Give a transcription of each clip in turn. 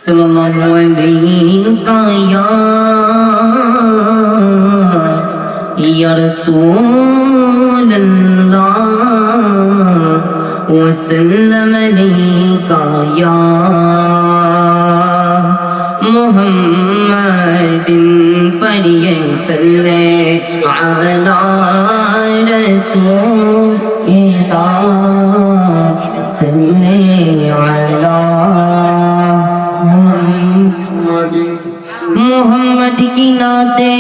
सल्लल्लाहु अलैहि या रसूल अल्लाह वसल्लम अलैका या मुहम्मदिन पढ़िए सल्ले अला रसूलिल्लाह सल्ले अला मोहम्मद की नाते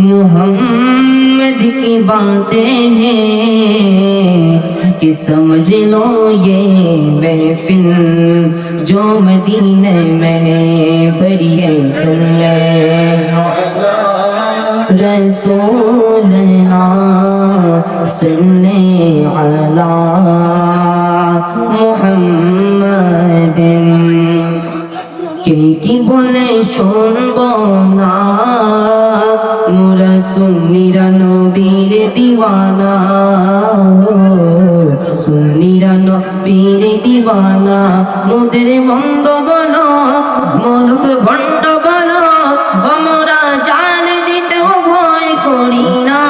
मोहम्मद की बातें हैं कि समझ लो ये महफिल जो मदीने में बरिए सल्ले रसूलल्लाह सल्ले अला मुहम्मदिन কি বলে শুনবো না মোরা সুন্নিরা নবীর দিওয়ানা সুন্নিরা নবীর দিওয়ানা মোদের মন্দ বলক মলক ভণ্ড বলক আমরা জান দিতেও ভয় করি না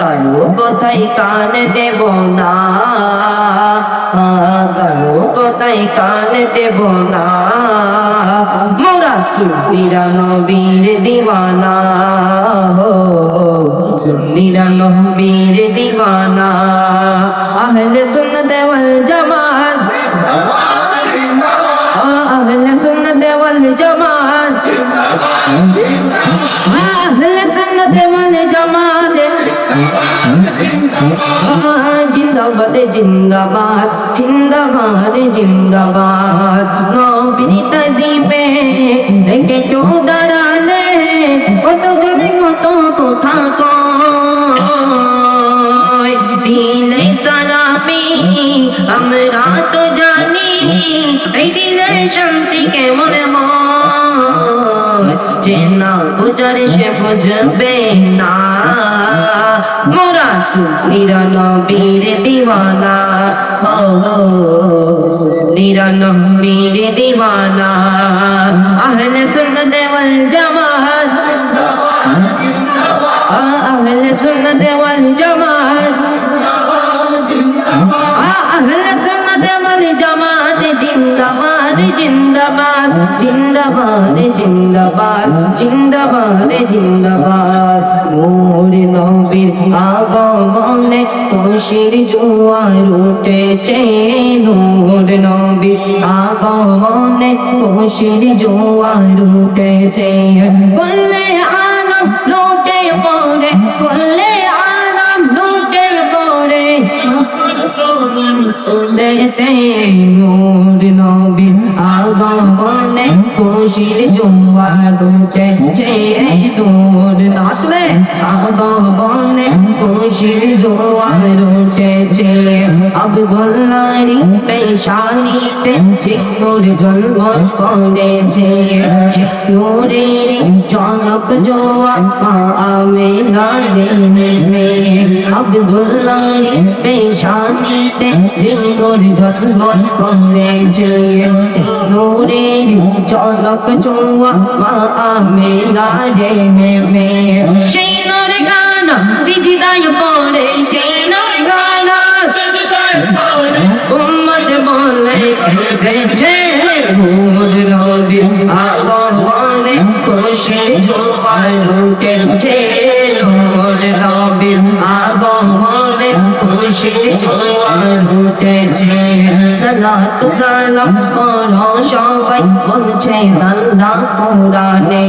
কারো কথাই কান দেব না কারো কথাই কান দেব না মোরা সুন্নিরা নবীর দিওয়ানা সুন্নিরা নবীর দিওয়ানা আহলে সুন্নাত ওয়াল জামাত আহলে সুন্নাত ওয়াল জামাত আহলে সুন্নাত ওয়াল জামাত জিন্দাবাদ জিন্দাবাদ জিন্দাবাদ জিন্দাবাদ নবীর তাজিবে রেখে তো দাঁড়ালে কত যাবে কত কোথা কই দিলে সালামি আমরা তো জানি এই দিলে শান্তি কেমন হয় যে না বুঝারে সে বুঝবে না মোরা সুন্নিরা নবীর দিওয়ানা সুন্নিরা নবীর দিওয়ানা আহলে সুন্নাত ওয়াল জামাত আহলে সুন্নাত ওয়াল জামাত আহলে সুন্নাত ওয়াল জামাত জিন্দাবাদ জিন্দাবাদ জিন্দাবাদ জিন্দাবাদ জিন্দাবাদ জিন্দাবাদ মোর নবীর আগমনে খুশির জোয়ার উঠেছে নূর নবীর আগমনে খুশির জোয়ার উঠেছে কুল্লে আলম লুটে পড়ে কুল্লে আলম লুটে পড়ে লেতে নূর নবীর আগমনে খুশির জোয়ার উঠেছে নূর নাতলে আগমনে খুশির জোয়ার উঠেছে আব্দুল্লাহরি পেশানিতে নূর ঝলমল করেছে নূরের চমক জোয়ার আমিনার মে আব্দুল্লাহরি পেশানিতে নূর ঝলমল করেছে নূরের চমক জোয়ার আমিনার মে সেই নূর গানা সিজদায় পড়ে সেই নূর গানা সিজদায় পড়ে উম্মত বলে কেঁদেছে নূর নবীর আগমনে খুশির জোয়ার উঠেছে নূর নবীর আগমনে খুশির জোয়ার উঠেছে সালাতু সালাম করো সবাই বলছে আল্লাহ কোরআনে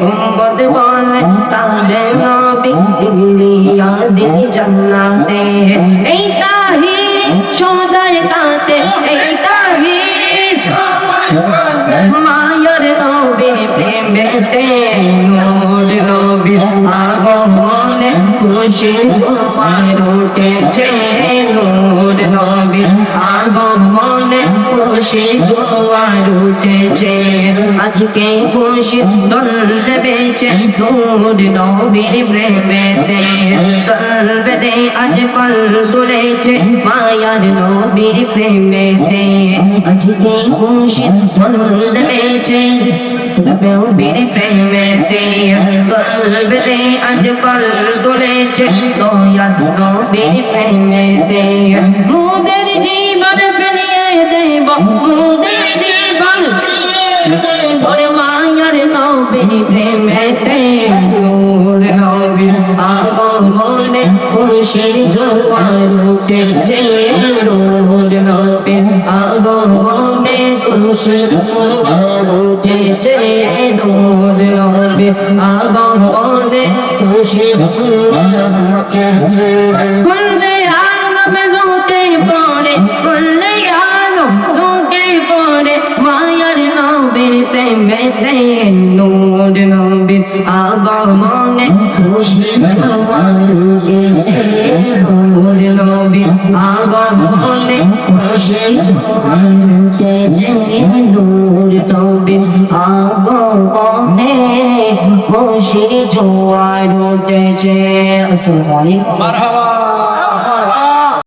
উম্মত বলে তাদের নবী ইলিয়াসি জান্নাতে এই তাহির সদায় কাতে এই তাহির মায়ের নবীর প্রেমেতে নূর নবীর আগমনে খুশির জোয়ার উঠেছে নূর নবীর আগমনে খুশি জোয়ার উঠেছে আজকে খুশি দোল দেবেছে নূর নবীর প্রেমেতে দোল বেদে আজ ফল তুলেছে মায়ার নবীর প্রেমেতে আজকে খুশি দোল দেবেছে নবীর প্রেমেতে দোল বেদে আজ ফল তুলেছে দয়াল নবীর প্রেমেতে মোদের জীবন ফিরিয়ে দেব মোদের জীবন ওরে মায়ার নবীর প্রেমেতে নূর নবীর আগমনে খুশির জোয়ার উঠেছে নূর নবীর আগমনে খুশির জোয়ার উঠেছে নূর নবীর আগমনে খুশির জোয়ার উঠেছে কুল্লে আলম লুটে পড়ে কুল্লে আলম লুটে পড়ে মায়ার নবীর প্রেমেতে নূর নবীর আগমনে খুশির জোয়ার উঠেছে নূর নবীর আগমনে খুশির জোয়ার উঠেছে নূর নবীর আগমনে খুশির জোয়ার উঠেছে। আসসালামু আলাইকুম। মারহাবা।